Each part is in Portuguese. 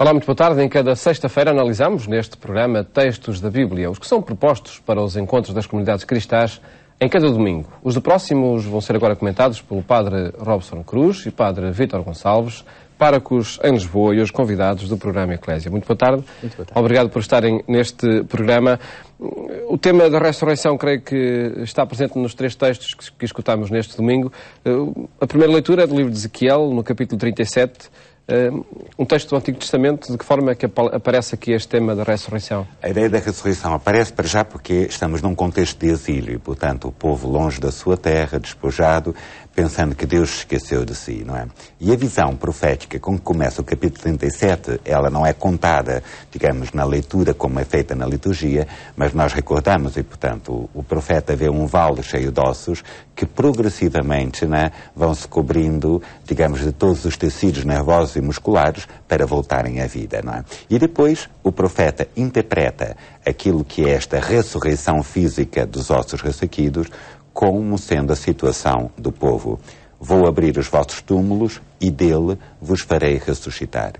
Olá, muito boa tarde. Em cada sexta-feira analisamos neste programa textos da Bíblia, os que são propostos para os encontros das comunidades cristãs em cada domingo. Os de próximos vão ser agora comentados pelo Padre Robson Cruz e Padre Vítor Gonçalves, párocos em Lisboa e os convidados do programa Eclésia. Muito boa tarde. Muito boa tarde. Obrigado por estarem neste programa. O tema da ressurreição creio que está presente nos três textos que escutamos neste domingo. A primeira leitura é do livro de Ezequiel, no capítulo 37, um texto do Antigo Testamento. De que forma é que aparece aqui este tema da ressurreição? A ideia da ressurreição aparece para já porque estamos num contexto de exílio e, portanto, o povo longe da sua terra, despojado, pensando que Deus se esqueceu de si, não é? E a visão profética com que começa o capítulo 37, ela não é contada, digamos, na leitura como é feita na liturgia, mas nós recordamos e, portanto, o profeta vê um vale cheio de ossos que progressivamente, né, vão se cobrindo, digamos, de todos os tecidos nervosos e musculares para voltarem à vida, não é? E depois o profeta interpreta aquilo que é esta ressurreição física dos ossos ressequidos como sendo a situação do povo. Vou abrir os vossos túmulos e dele vos farei ressuscitar.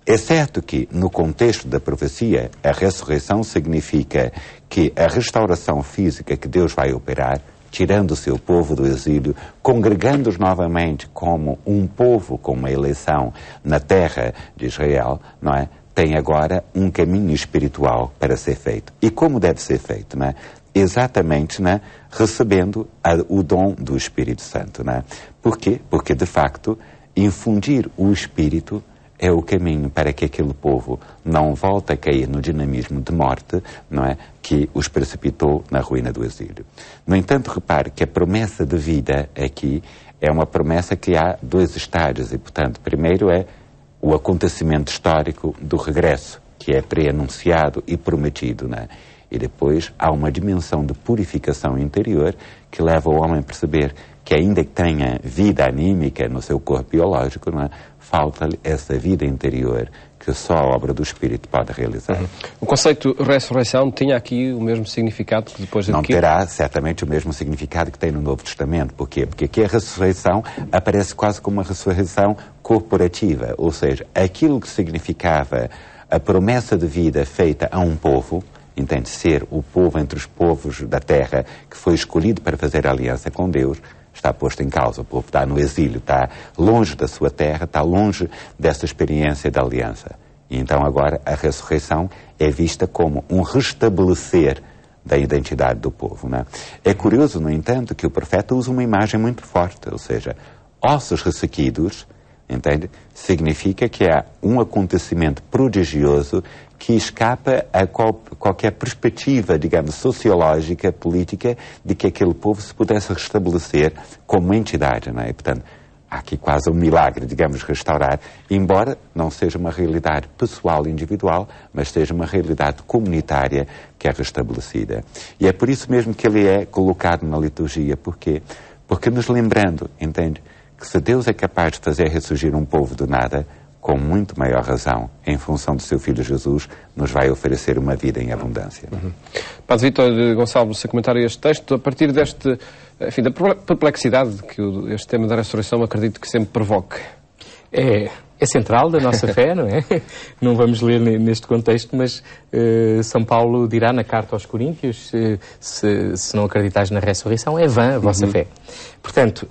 É certo que, no contexto da profecia, a ressurreição significa que a restauração física que Deus vai operar, tirando o seu povo do exílio, congregando-os novamente como um povo com uma eleição na terra de Israel, não é? Tem agora um caminho espiritual para ser feito. E como deve ser feito, não é? Exatamente, né, recebendo o dom do Espírito Santo. Né? Por quê? Porque, de facto, infundir o Espírito é o caminho para que aquele povo não volte a cair no dinamismo de morte, não é, que os precipitou na ruína do exílio. No entanto, repare que a promessa de vida aqui é uma promessa que há dois estágios e, portanto, primeiro é o acontecimento histórico do regresso, que é pré-anunciado e prometido, né? E depois há uma dimensão de purificação interior que leva o homem a perceber que, ainda que tenha vida anímica no seu corpo biológico, não é? Falta-lhe essa vida interior que só a obra do Espírito pode realizar. O conceito de ressurreição tinha aqui o mesmo significado que depois Não terá certamente o mesmo significado que tem no Novo Testamento. Porquê? Porque aqui a ressurreição aparece quase como uma ressurreição corporativa, ou seja, aquilo que significava a promessa de vida feita a um povo, entende, ser o povo entre os povos da terra que foi escolhido para fazer aliança com Deus, está posto em causa. O povo está no exílio, está longe da sua terra, está longe dessa experiência da aliança. E então agora a ressurreição é vista como um restabelecer da identidade do povo. Não é? É curioso, no entanto, que o profeta usa uma imagem muito forte, ou seja, ossos ressequidos, entende? Significa que há um acontecimento prodigioso que escapa a qualquer perspectiva, digamos, sociológica, política, de que aquele povo se pudesse restabelecer como entidade, não é? E, portanto, há aqui quase um milagre, digamos, restaurar, embora não seja uma realidade pessoal e individual, mas seja uma realidade comunitária que é restabelecida. E é por isso mesmo que ele é colocado na liturgia. Porquê? Porque nos lembrando, entende, que se Deus é capaz de fazer ressurgir um povo do nada, com muito maior razão, em função do seu Filho Jesus, nos vai oferecer uma vida em abundância. Padre Vítor Gonçalves, seu comentário a este texto, a partir deste, enfim, da perplexidade que este tema da ressurreição acredito que sempre provoque. É central da nossa fé, não é? Não vamos ler neste contexto, mas São Paulo dirá na carta aos Coríntios, se não acreditais na ressurreição, é vã a vossa fé. Portanto,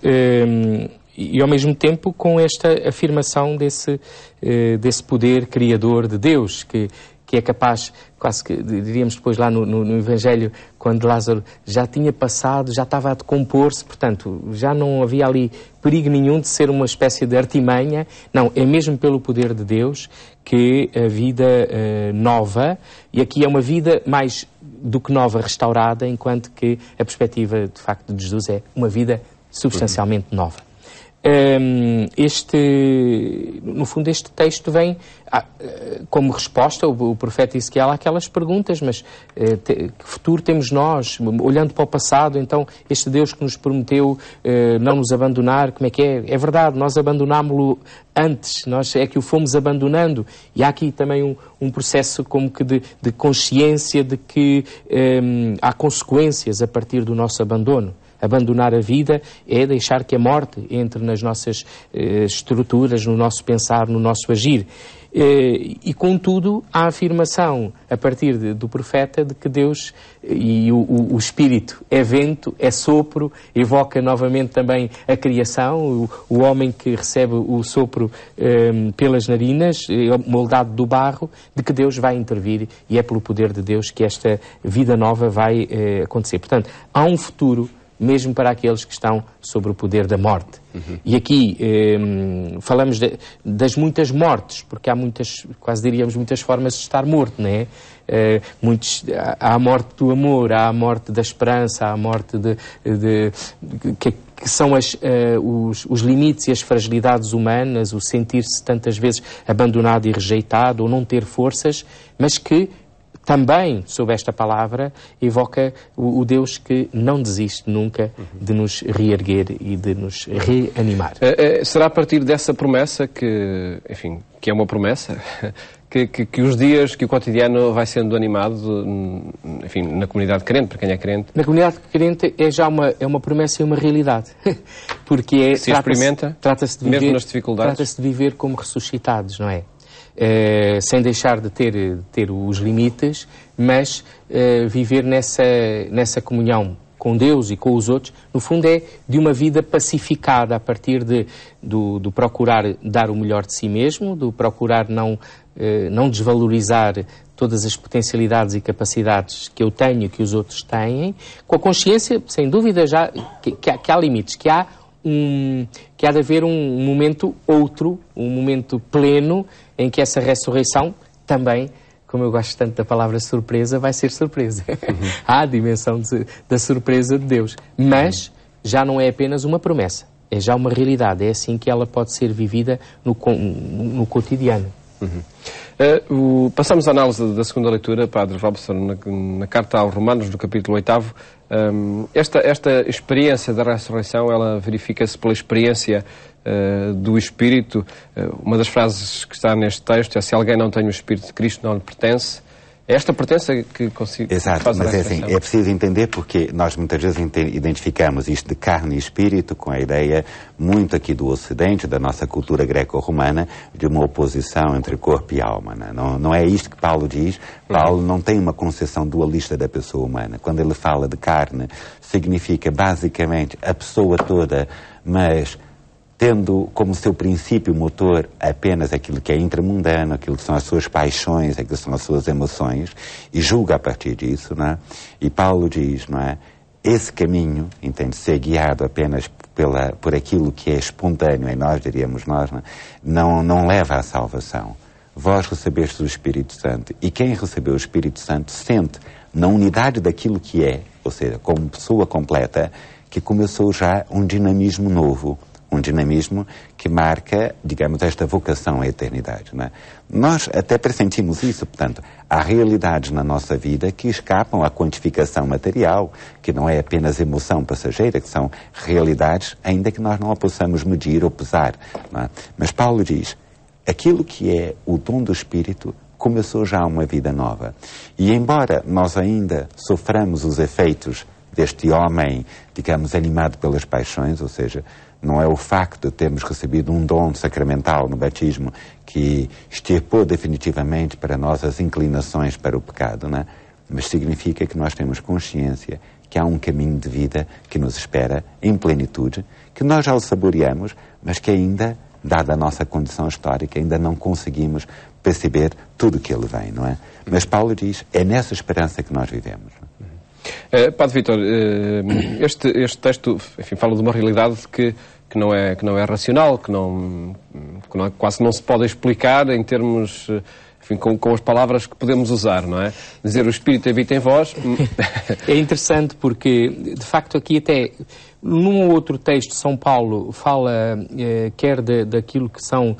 e ao mesmo tempo com esta afirmação desse poder criador de Deus, que é capaz, quase que diríamos depois lá no Evangelho, quando Lázaro já tinha passado, já estava a decompor-se, portanto, já não havia ali perigo nenhum de ser uma espécie de artimanha. Não, é mesmo pelo poder de Deus que a vida nova, e aqui é uma vida mais do que nova, restaurada, enquanto que a perspectiva, de facto, de Jesus é uma vida substancialmente nova. No fundo, este texto vem como resposta, o profeta Ezequiel, àquelas perguntas, mas que futuro temos nós, olhando para o passado? Então, este Deus que nos prometeu não nos abandonar, como é que é? É verdade, nós abandonámo-lo antes, nós é que o fomos abandonando, e há aqui também um processo como que de consciência de que há consequências a partir do nosso abandono. abandonar a vida é deixar que a morte entre nas nossas estruturas, no nosso pensar, no nosso agir. E contudo, a afirmação a partir do profeta de que Deus e o Espírito é vento, é sopro, evoca novamente também a criação, o homem que recebe o sopro pelas narinas, moldado do barro, de que Deus vai intervir e é pelo poder de Deus que esta vida nova vai acontecer. Portanto, há um futuro mesmo para aqueles que estão sobre o poder da morte. E aqui falamos das muitas mortes, porque há muitas, quase diríamos, muitas formas de estar morto, não é? Há a morte do amor, há a morte da esperança, há a morte que são os limites e as fragilidades humanas, o sentir-se tantas vezes abandonado e rejeitado, ou não ter forças, mas que também, sob esta palavra, evoca o Deus que não desiste nunca de nos reerguer e de nos reanimar. Será a partir dessa promessa que é uma promessa, que os dias, que o cotidiano vai sendo animado, enfim, na comunidade crente, para quem é crente? Na comunidade crente é já uma promessa e uma realidade. Porque se experimenta, trata-se de viver, mesmo nas dificuldades? Trata-se de viver como ressuscitados, não é? Sem deixar de ter os limites, mas viver nessa comunhão com Deus e com os outros, no fundo é de uma vida pacificada a partir do procurar dar o melhor de si mesmo, do procurar não desvalorizar todas as potencialidades e capacidades que eu tenho e que os outros têm, com a consciência, sem dúvida, já que há limites, que há de haver um momento um momento pleno, em que essa ressurreição também, como eu gosto tanto da palavra surpresa, vai ser surpresa. Há a dimensão da surpresa de Deus. Mas já não é apenas uma promessa, é já uma realidade. É assim que ela pode ser vivida no cotidiano. Passamos à análise da segunda leitura, Padre Robson, na carta aos Romanos, no capítulo 8. Esta experiência da ressurreição, ela verifica-se pela experiência do Espírito. Uma das frases que está neste texto é: se alguém não tem o Espírito de Cristo, não lhe pertence. É esta pertença que consigo. Exato, mas é preciso entender, porque nós muitas vezes identificamos isto de carne e espírito com a ideia, muito aqui do Ocidente, da nossa cultura greco-romana, de uma oposição entre corpo e alma. Não é isto que Paulo diz. Paulo não tem uma concepção dualista da pessoa humana. Quando ele fala de carne, significa basicamente a pessoa toda, mas tendo como seu princípio motor apenas aquilo que é intramundano, aquilo que são as suas paixões, aquilo que são as suas emoções, e julga a partir disso, não é? E Paulo diz, não é? Esse caminho, entende, ser guiado apenas por aquilo que é espontâneo em nós, diríamos nós, não leva à salvação. Vós recebestes o Espírito Santo, e quem recebeu o Espírito Santo sente, na unidade daquilo que é, ou seja, como pessoa completa, que começou já um dinamismo novo, um dinamismo que marca, digamos, esta vocação à eternidade, não é? Nós até pressentimos isso, portanto, há realidades na nossa vida que escapam à quantificação material, que não é apenas emoção passageira, que são realidades, ainda que nós não a possamos medir ou pesar, não é? Mas Paulo diz, aquilo que é o dom do Espírito começou já uma vida nova. E embora nós ainda soframos os efeitos deste homem, digamos, animado pelas paixões, ou seja, não é o facto de termos recebido um dom sacramental no batismo que extirpou definitivamente para nós as inclinações para o pecado, não é? Mas significa que nós temos consciência que há um caminho de vida que nos espera em plenitude, que nós já o saboreamos, mas que ainda, dada a nossa condição histórica, ainda não conseguimos perceber tudo o que ele vem, não é? Mas Paulo diz, é nessa esperança que nós vivemos. Padre Vítor, este texto, enfim, fala de uma realidade que não é racional, que quase não se pode explicar em termos, enfim, com as palavras que podemos usar, não é? Dizer o Espírito habita em vós. É interessante porque, de facto, aqui até num ou outro texto, São Paulo fala quer daquilo que são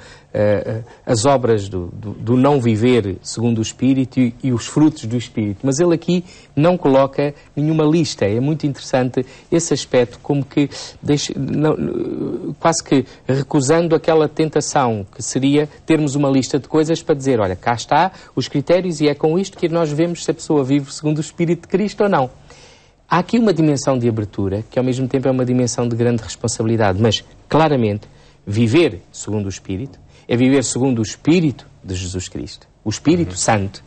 as obras do não viver segundo o Espírito e os frutos do Espírito. Mas ele aqui não coloca nenhuma lista. É muito interessante esse aspecto, como que quase que recusando aquela tentação que seria termos uma lista de coisas para dizer, olha, cá está os critérios e é com isto que nós vemos se a pessoa vive segundo o Espírito de Cristo ou não. Há aqui uma dimensão de abertura, que ao mesmo tempo é uma dimensão de grande responsabilidade, mas, claramente, viver segundo o Espírito é viver segundo o Espírito de Jesus Cristo. O Espírito Santo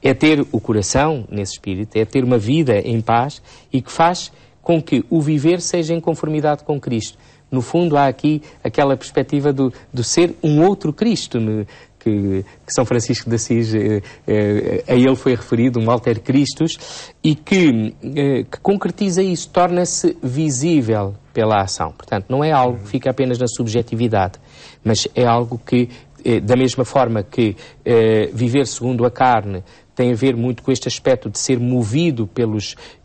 é ter o coração nesse Espírito, é ter uma vida em paz e que faz com que o viver seja em conformidade com Cristo. No fundo, há aqui aquela perspectiva do ser um outro Cristo, que São Francisco de Assis, a ele foi referido, um alter Christus, e que concretiza isso, torna-se visível pela ação. Portanto, não é algo que fica apenas na subjetividade, mas é algo que, da mesma forma que viver segundo a carne tem a ver muito com este aspecto de ser movido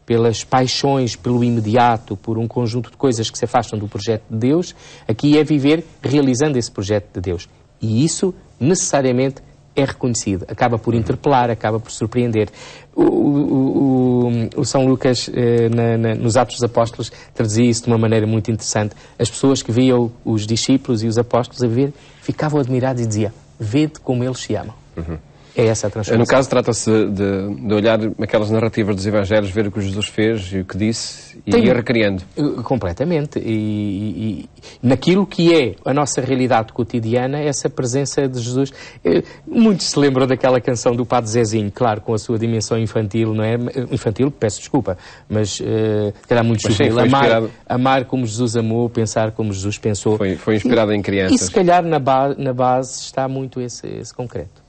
pelas paixões, pelo imediato, por um conjunto de coisas que se afastam do projeto de Deus, aqui é viver realizando esse projeto de Deus. E isso, necessariamente, é reconhecido. Acaba por interpelar, acaba por surpreender. O São Lucas, nos Atos dos Apóstolos, traduzia isso de uma maneira muito interessante. As pessoas que viam os discípulos e os apóstolos a ver, ficavam admirados e diziam: vede como eles se amam. É essa a transformação. No caso, trata-se de olhar aquelas narrativas dos Evangelhos, ver o que Jesus fez e o que disse e ir recriando. Completamente. E naquilo que é a nossa realidade cotidiana, essa presença de Jesus. Muitos se lembram daquela canção do Padre Zezinho, claro, com a sua dimensão infantil, não é? Infantil, peço desculpa, mas era muito juvenil. Amar como Jesus amou, pensar como Jesus pensou. Foi inspirado em crianças. E se calhar na base está muito esse concreto.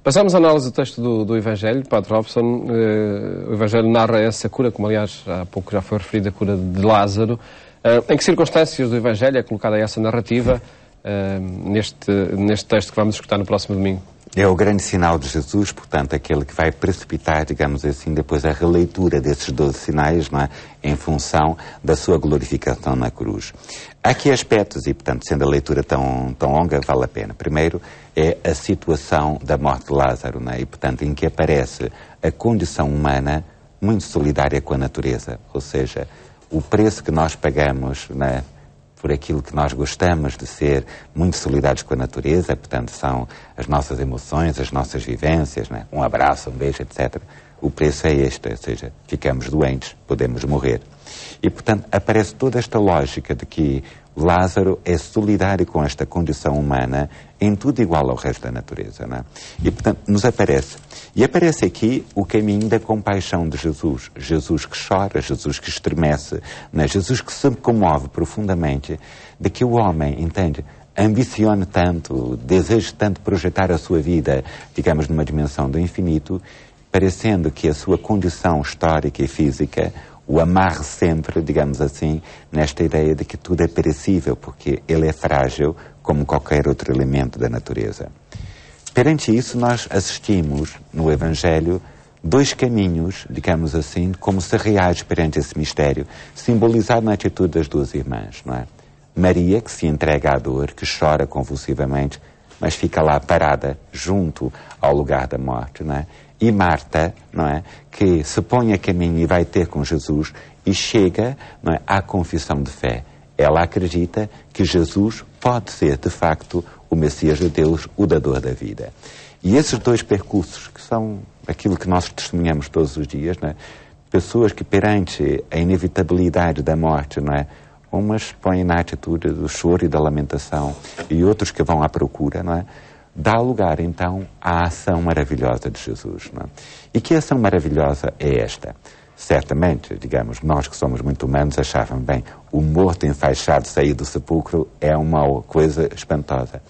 Passamos à análise do texto do Evangelho, Padre Robson. O Evangelho narra essa cura, como aliás há pouco já foi referido, a cura de Lázaro. Em que circunstâncias do Evangelho é colocada essa narrativa neste texto que vamos escutar no próximo domingo? É o grande sinal de Jesus, portanto, aquele que vai precipitar, digamos assim, depois a releitura desses 12 sinais, não é? Em função da sua glorificação na cruz. Há aqui aspectos, e portanto, sendo a leitura tão longa, vale a pena. Primeiro é a situação da morte de Lázaro, não é? E portanto, em que aparece a condição humana muito solidária com a natureza, ou seja, o preço que nós pagamos, não é? Por aquilo que nós gostamos de ser muito solidários com a natureza, portanto, são as nossas emoções, as nossas vivências, né? Um abraço, um beijo, etc. O preço é este, ou seja, ficamos doentes, podemos morrer. E, portanto, aparece toda esta lógica de que Lázaro é solidário com esta condição humana em tudo igual ao resto da natureza, não é? E, portanto, nos aparece. E aparece aqui o caminho da compaixão de Jesus. Jesus que chora, Jesus que estremece, não é? Jesus que se comove profundamente de que o homem, entende, ambicione tanto, deseje tanto projetar a sua vida, digamos, numa dimensão do infinito, parecendo que a sua condição histórica e física o amarre sempre, digamos assim, nesta ideia de que tudo é perecível, porque ele é frágil como qualquer outro elemento da natureza. Perante isso, nós assistimos no Evangelho dois caminhos, digamos assim, como se reage perante esse mistério, simbolizado na atitude das duas irmãs, não é? Maria, que se entrega à dor, que chora convulsivamente, mas fica lá parada, junto ao lugar da morte, não é? E Marta, não é, que se põe a caminho e vai ter com Jesus e chega, não é, à confissão de fé. Ela acredita que Jesus pode ser, de facto, o Messias de Deus, o dador da vida. E esses dois percursos, que são aquilo que nós testemunhamos todos os dias, não é? Pessoas que perante a inevitabilidade da morte, não é, umas põem na atitude do choro e da lamentação e outros que vão à procura, não é? Dá lugar, então, à ação maravilhosa de Jesus, não é? E que ação maravilhosa é esta? Certamente, digamos, nós que somos muito humanos achavam, bem, o morto enfaixado sair do sepulcro é uma coisa espantosa.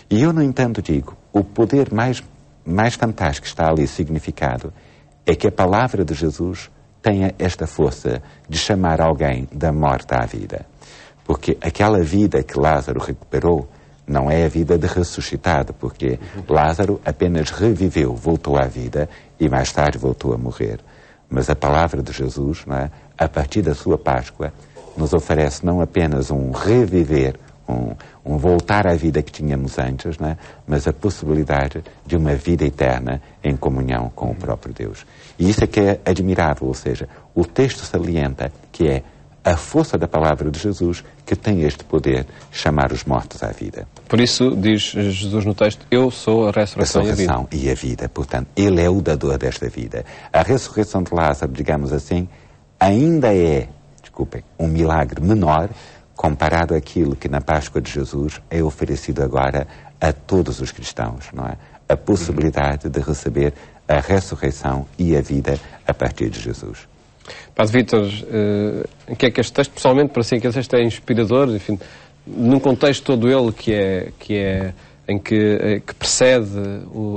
E eu, no entanto, digo, o poder mais fantástico que está ali significado é que a palavra de Jesus tenha esta força de chamar alguém da morte à vida. Porque aquela vida que Lázaro recuperou não é a vida de ressuscitado, porque Lázaro apenas reviveu, voltou à vida e mais tarde voltou a morrer. Mas a palavra de Jesus, não é, a partir da sua Páscoa, nos oferece não apenas um reviver, um voltar à vida que tínhamos antes, não é, mas a possibilidade de uma vida eterna em comunhão com o próprio Deus. E isso é que é admirável, ou seja, o texto salienta que é a força da palavra de Jesus que tem este poder de chamar os mortos à vida. Por isso, diz Jesus no texto, eu sou a ressurreição e a vida. Portanto, ele é o dador desta vida. A ressurreição de Lázaro, digamos assim, ainda é, desculpem, um milagre menor comparado àquilo que na Páscoa de Jesus é oferecido agora a todos os cristãos, não é? A possibilidade de receber a ressurreição e a vida a partir de Jesus. Padre Vítor, em que é que este texto, pessoalmente, para si, que este texto é inspirador, enfim, num contexto todo ele em que precede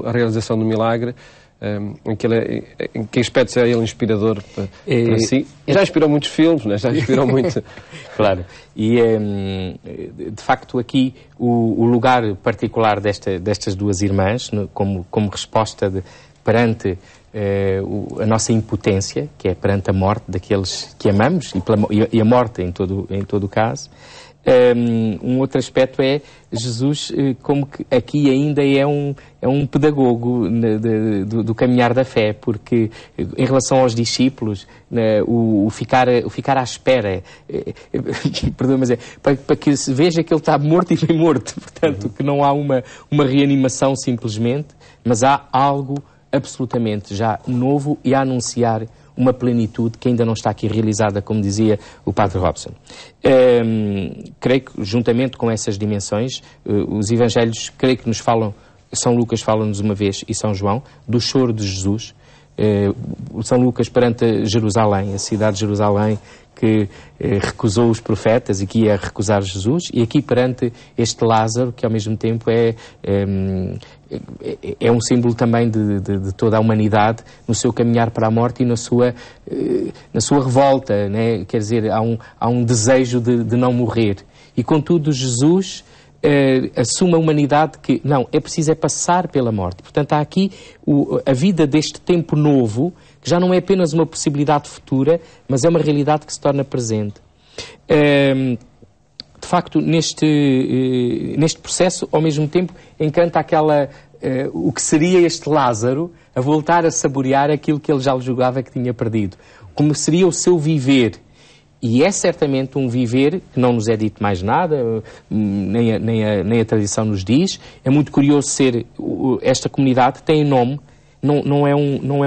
a realização do milagre, em que aspectos é ele inspirador para si? Já inspirou muitos filmes, né? Já inspirou muito. Claro. E, de facto, aqui o lugar particular destas duas irmãs, como resposta perante a nossa impotência, que é perante a morte daqueles que amamos, e a morte em todo o caso. Um outro aspecto é Jesus, como que aqui ainda é um pedagogo do caminhar da fé, porque em relação aos discípulos, o ficar à espera, perdão, mas para que se veja que ele está morto e bem morto, portanto, que não há uma reanimação simplesmente, mas há algo absolutamente já novo e a anunciar uma plenitude que ainda não está aqui realizada, como dizia o Padre Robson. Creio que, juntamente com essas dimensões, os Evangelhos, creio que nos falam, São Lucas fala-nos uma vez, e São João, do choro de Jesus. São Lucas perante Jerusalém, a cidade de Jerusalém, que recusou os profetas e que ia recusar Jesus, e aqui perante este Lázaro, que ao mesmo tempo é um símbolo também de toda a humanidade no seu caminhar para a morte e na sua revolta, né? Quer dizer, há um desejo de não morrer. E contudo Jesus assume a humanidade que, não, é preciso passar pela morte. Portanto, há aqui a vida deste tempo novo, que já não é apenas uma possibilidade futura, mas é uma realidade que se torna presente. De facto, neste processo, ao mesmo tempo, encanta o que seria este Lázaro a voltar a saborear aquilo que ele já julgava que tinha perdido. Como seria o seu viver. E é certamente um viver que não nos é dito mais nada, nem a tradição nos diz. É muito curioso esta comunidade tem nome, não é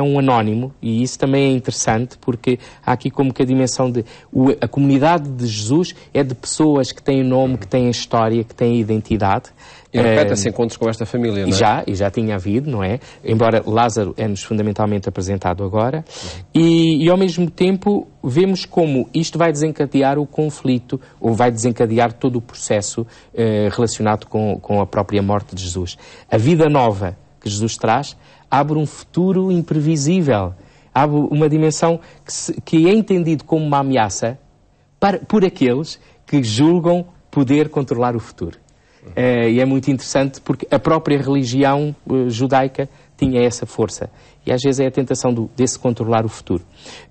um anónimo, e isso também é interessante, porque há aqui como que a dimensão a comunidade de Jesus é de pessoas que têm nome, que têm história, que têm identidade. E repete-se encontros com esta família, não é? E já tinha havido, não é? Embora Lázaro é-nos fundamentalmente apresentado agora. E ao mesmo tempo vemos como isto vai desencadear o conflito, ou vai desencadear todo o processo relacionado com a própria morte de Jesus. A vida nova que Jesus traz abre um futuro imprevisível. Abre uma dimensão que é entendido como uma ameaça por aqueles que julgam poder controlar o futuro. E é muito interessante porque a própria religião judaica tinha essa força. E às vezes é a tentação desse controlar o futuro.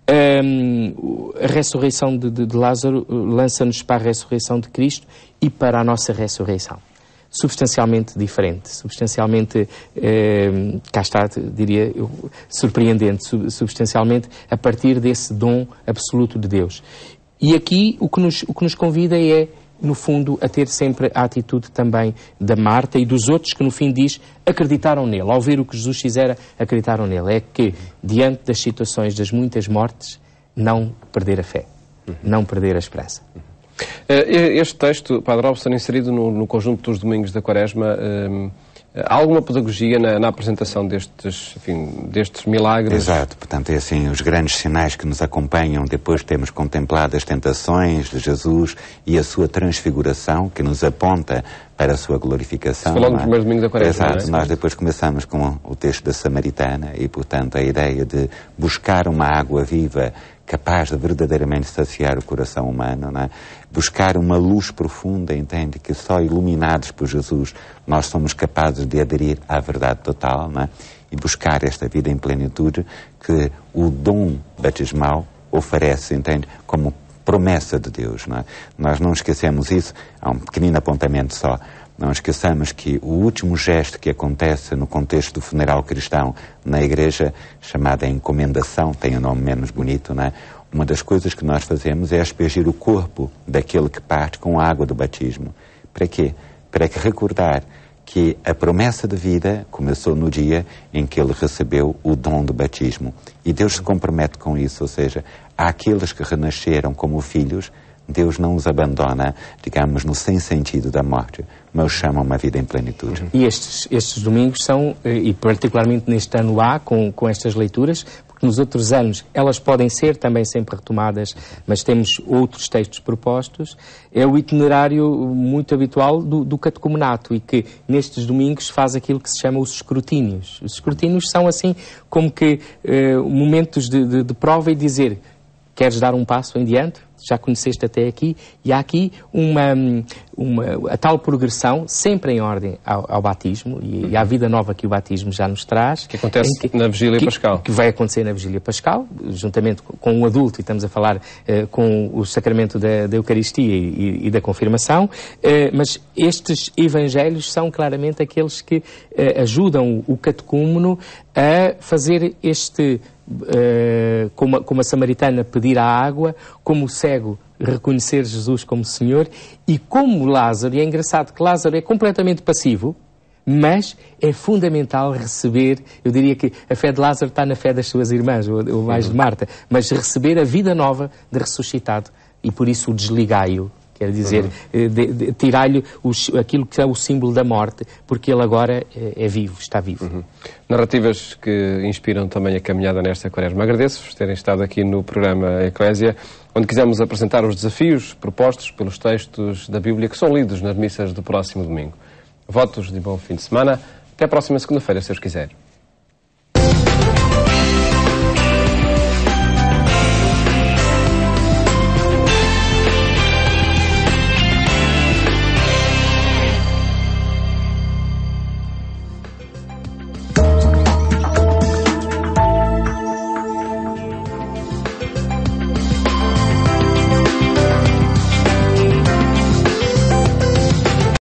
A ressurreição de Lázaro lança-nos para a ressurreição de Cristo e para a nossa ressurreição. Substancialmente diferente, substancialmente, cá está, diria eu, surpreendente, substancialmente a partir desse dom absoluto de Deus. E aqui o que nos convida é, no fundo, a ter sempre a atitude também da Marta e dos outros que, no fim, acreditaram nele. Ao ver o que Jesus fizera, acreditaram nele. É que, diante das situações das muitas mortes, não perder a fé, não perder a esperança. Este texto, Padre Robson, inserido no conjunto dos domingos da Quaresma, há alguma pedagogia na apresentação destes milagres? Exato, portanto é assim, os grandes sinais que nos acompanham depois de termos contemplado as tentações de Jesus e a sua transfiguração, que nos aponta para a sua glorificação. Falando do primeiro domingo da Quaresma. Exato, nós depois começamos com o texto da Samaritana e, portanto, a ideia de buscar uma água viva capaz de verdadeiramente saciar o coração humano, não é? Buscar uma luz profunda, entende? Que só iluminados por Jesus nós somos capazes de aderir à verdade total, não é? E buscar esta vida em plenitude que o dom batismal oferece, entende? Como promessa de Deus, não é? Nós não esquecemos isso, há um pequenino apontamento só. Não esqueçamos que o último gesto que acontece no contexto do funeral cristão na igreja, chamada encomendação, tem um nome menos bonito, não é? Uma das coisas que nós fazemos é aspergir o corpo daquele que parte com a água do batismo. Para quê? Para que recordar que a promessa de vida começou no dia em que ele recebeu o dom do batismo. E Deus se compromete com isso, ou seja, àqueles que renasceram como filhos, Deus não os abandona, digamos, no sem sentido da morte, mas os chama a uma vida em plenitude. E estes domingos são, e particularmente neste ano lá, com estas leituras, porque nos outros anos elas podem ser também sempre retomadas, mas temos outros textos propostos, é o itinerário muito habitual do catecumenato, e que nestes domingos faz aquilo que se chama os escrutínios. Os escrutínios são assim como que momentos de prova e dizer: queres dar um passo em diante? Já conheceste até aqui? E há aqui a tal progressão, sempre em ordem ao batismo e à vida nova que o batismo já nos traz. Que acontece na Vigília Pascal. Que vai acontecer na Vigília Pascal, juntamente com o adulto, e estamos a falar com o sacramento da Eucaristia e da confirmação, mas estes evangelhos são claramente aqueles que ajudam o catecúmeno a fazer como a samaritana pedir a água, como o cego reconhecer Jesus como Senhor, e como Lázaro, e é engraçado que Lázaro é completamente passivo, mas é fundamental receber, eu diria que a fé de Lázaro está na fé das suas irmãs, ou mais de Marta, mas receber a vida nova de ressuscitado, e por isso o desligai-o. Quer dizer, tirar-lhe aquilo que é o símbolo da morte, porque ele agora é vivo, está vivo. Narrativas que inspiram também a caminhada nesta Quaresma. Agradeço-vos terem estado aqui no programa Eclésia, onde quisemos apresentar os desafios propostos pelos textos da Bíblia que são lidos nas missas do próximo domingo. Votos de bom fim de semana. Até a próxima segunda-feira, se Deus quiser.